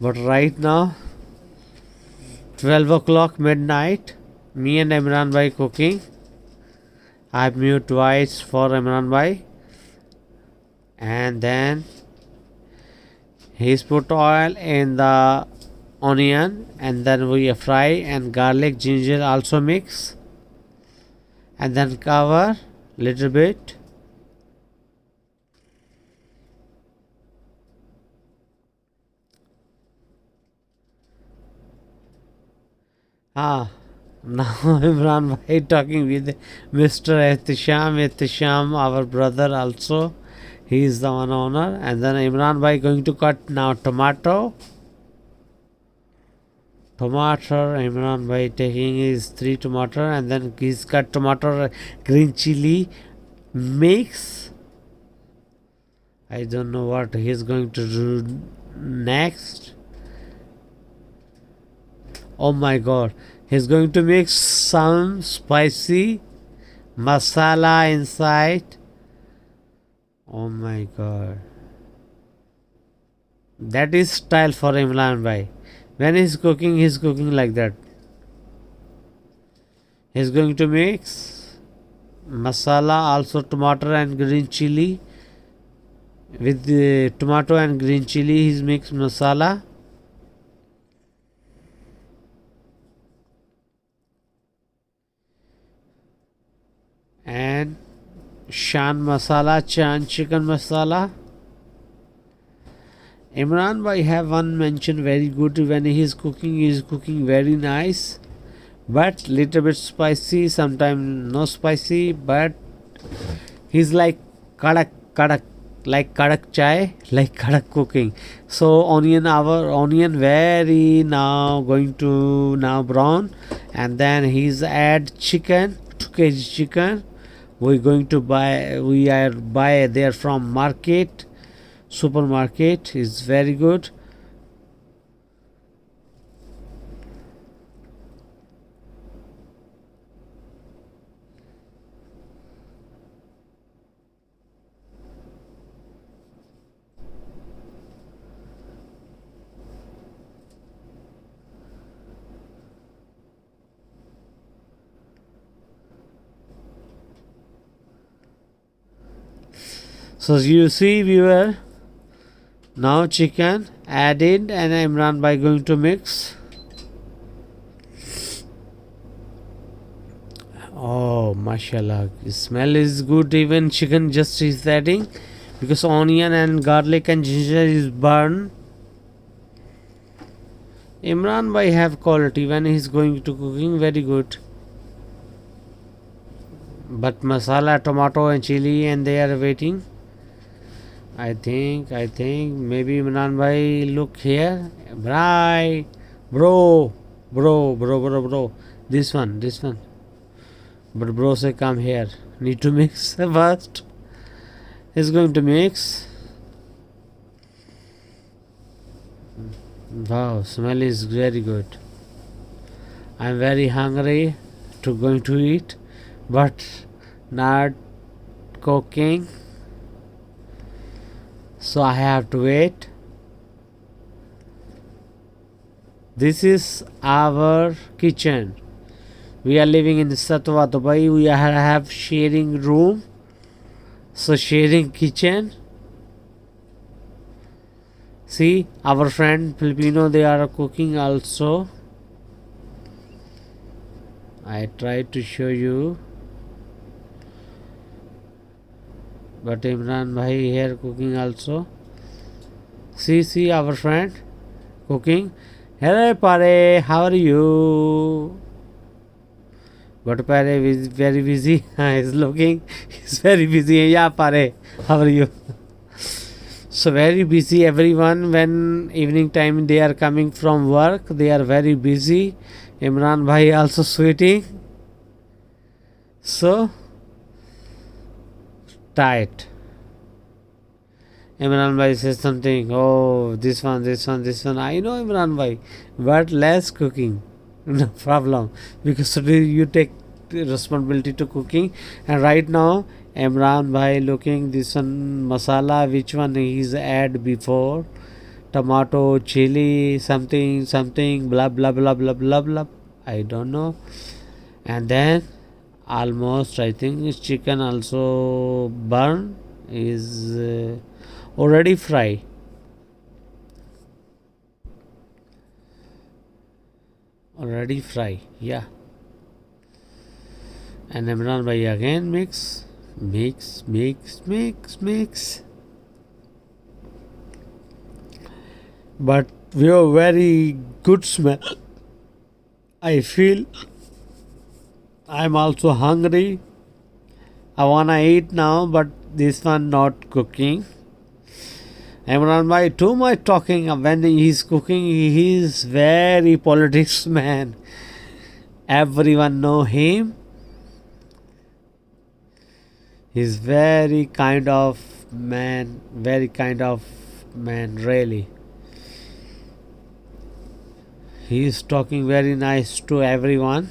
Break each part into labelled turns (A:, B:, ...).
A: But right now 12 o'clock midnight, me and Imran bhai cooking. I've mute twice for Imran bhai, and then he's put oil in the onion, and then we fry, and garlic ginger also mix, and then cover little bit. Ah, now Imran bhai talking with Mr. Ehtisham, our brother also. He is the one owner. And then Imran bhai going to cut now tomato. Imran bhai taking his 3 tomato, and then he's cut tomato, green chili mix. I don't know what he's going to do next. Oh my god, he's going to mix some spicy masala inside. Oh my god, that is style for Imran bhai. When he's cooking like that. He's going to mix masala, also tomato and green chili. With the tomato and green chili, he's mixed masala. And shan masala, chan chicken masala. Imran bhai have one mention very good. When he is cooking very nice, but little bit spicy, sometimes no spicy, but he's like kadak, like kadak chai, like kadak cooking. So our onion very now going to now brown, and then he's add chicken, 2 kg chicken. We are buy there from market, supermarket. Is very good. So you see, viewer, now chicken added, and Imran bhai going to mix. Oh, mashallah, smell is good. Even chicken just is adding, because onion and garlic and ginger is burned. Imran bhai have quality when he's going to cooking, very good. But masala, tomato and chili, and they are waiting. I think maybe Imran bhai, look here, bro. This one. But bro say come here. Need to mix first. He's going to mix. Wow, smell is very good. I'm very hungry to going to eat, but not cooking. So I have to wait. This is our kitchen. We are living in Satwa, Dubai. We have sharing room. So sharing kitchen. See, our friend Filipino, they are cooking also. I tried to show you. But Imran bhai here cooking also. See our friend cooking. Hello Pare, how are you? But Pare is very busy. He's looking. He's very busy. Yeah, Pare, how are you? So very busy everyone. When evening time they are coming from work, they are very busy. Imran bhai also sweating. So tight. Imran bhai says something. Oh, this one. I know Imran bhai, but less cooking. No problem, because today you take responsibility to cooking. And right now Imran bhai looking this one masala, which one he's add before tomato, chili, something, something, blah, blah, blah, blah, blah, blah. I don't know. And then almost, I think chicken also burn is already fry. Already fry, yeah. And Imran bhai again mix, mix, mix, mix, mix. But we have very good smell. I feel I'm also hungry. I wanna eat now, but this one not cooking. Imran bhai too much talking. When he's cooking, he is very politics man. Everyone know him. He's very kind of man, really. He is talking very nice to everyone.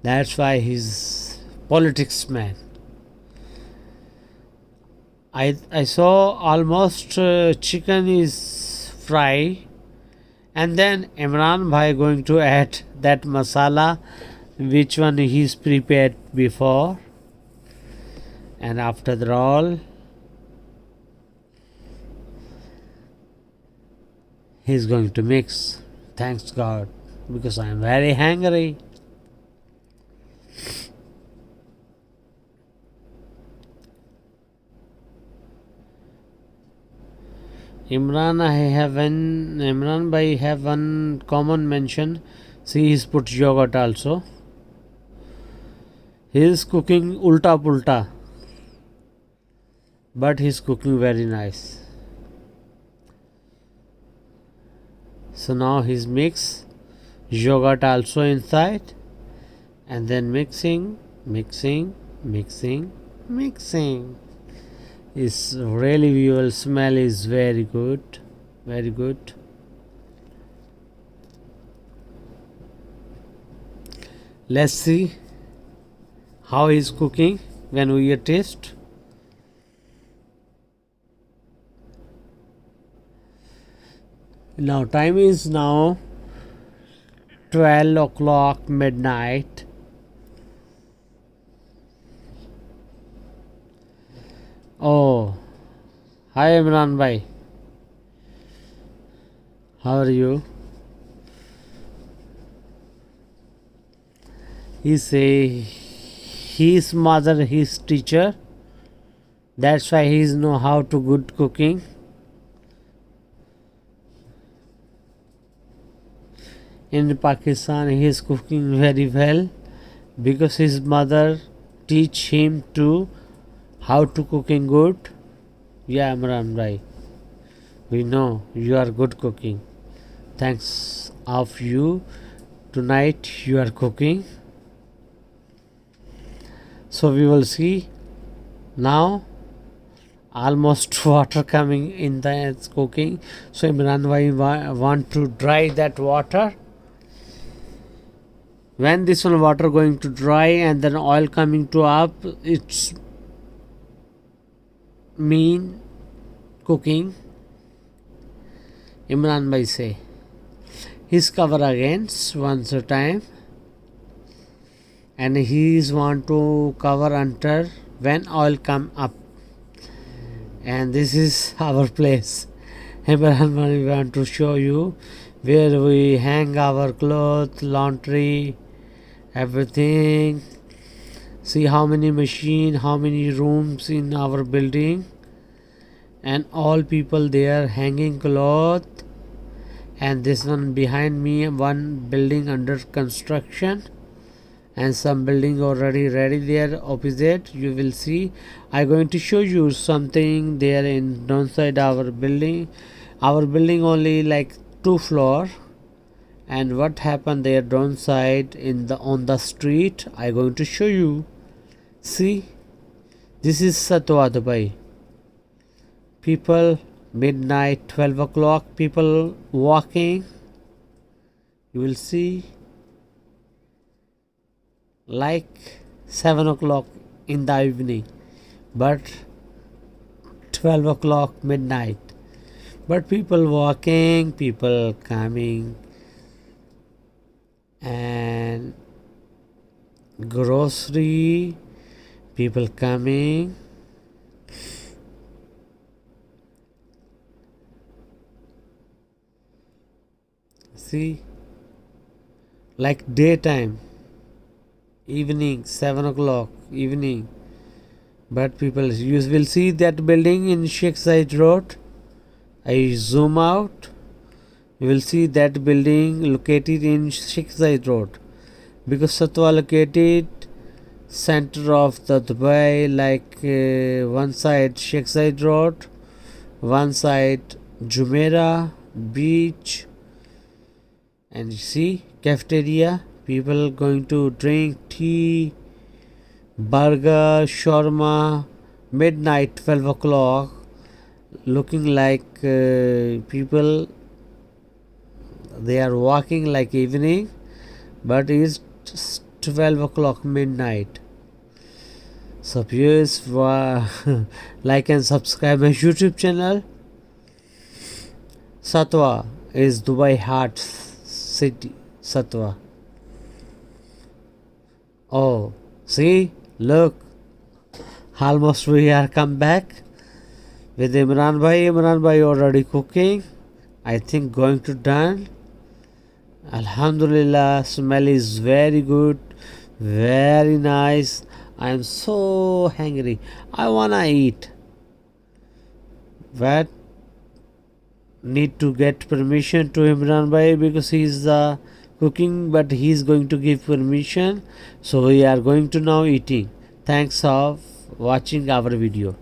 A: That's why he's politics man. I saw almost chicken is fry, and then Imran bhai going to add that masala which one he's prepared before, and after that all he's going to mix. Thanks God, because I am very hungry. Imran bhai have one common mention. See, he's put yogurt also. He is cooking ulta pulta, but he's cooking very nice. So now he's mix yogurt also inside, and then mixing, mixing, mixing, mixing. Is really visual smell is very good, very good. Let's see how he's cooking when we taste. Now time is now 12 o'clock midnight. Oh, hi Imran bhai. How are you? He say his mother, his teacher. That's why he know how to good cooking. In Pakistan, he is cooking very well because his mother teach him to how to cooking good. Yeah, Imran bhai, we know you are good cooking. Thanks of you. Tonight you are cooking. So we will see now. Almost water coming in the cooking. So Imran bhai want to dry that water. When this one water going to dry and then oil coming to up, it's mean cooking. Imran bhai say his cover again once a time, and he is want to cover under when oil come up, and this is our place. Imran bhai want to show you where we hang our clothes, laundry, everything. See how many machine, how many rooms in our building, and all people there hanging cloth. And this one behind me, one building under construction, and some building already ready there opposite. You will see. I going to show you something there in downside our building. Our building only like 2 floor, and what happened there downside in the on the street I going to show you. See, this is Satwad bhai. People midnight 12 o'clock people walking. You will see like 7 o'clock in the evening, but 12 o'clock midnight But people walking, people coming, and grocery, people coming. See, like daytime, evening, 7 o'clock, evening. But people, you will see that building in Sheikh Zayed Road. I zoom out. You will see that building located in Sheikh Zayed Road, because Satwa located center of the Dubai, like one side Sheikh Zayed Road, one side Jumeirah beach, and you see cafeteria, people going to drink tea, burger, shawarma, midnight 12 o'clock, looking like people, they are walking like evening, but it's just 12 o'clock midnight. So viewers, like and subscribe my YouTube channel. Satwa is Dubai heart city. Satwa. Oh, see, look, almost we are come back with Imran bhai. Imran bhai already cooking. I think going to done. Alhamdulillah, smell is very good, very nice. I am so hungry. I wanna eat, but need to get permission to Imran bhai, because he is cooking, but he is going to give permission. So we are going to now eating. Thanks of watching our video.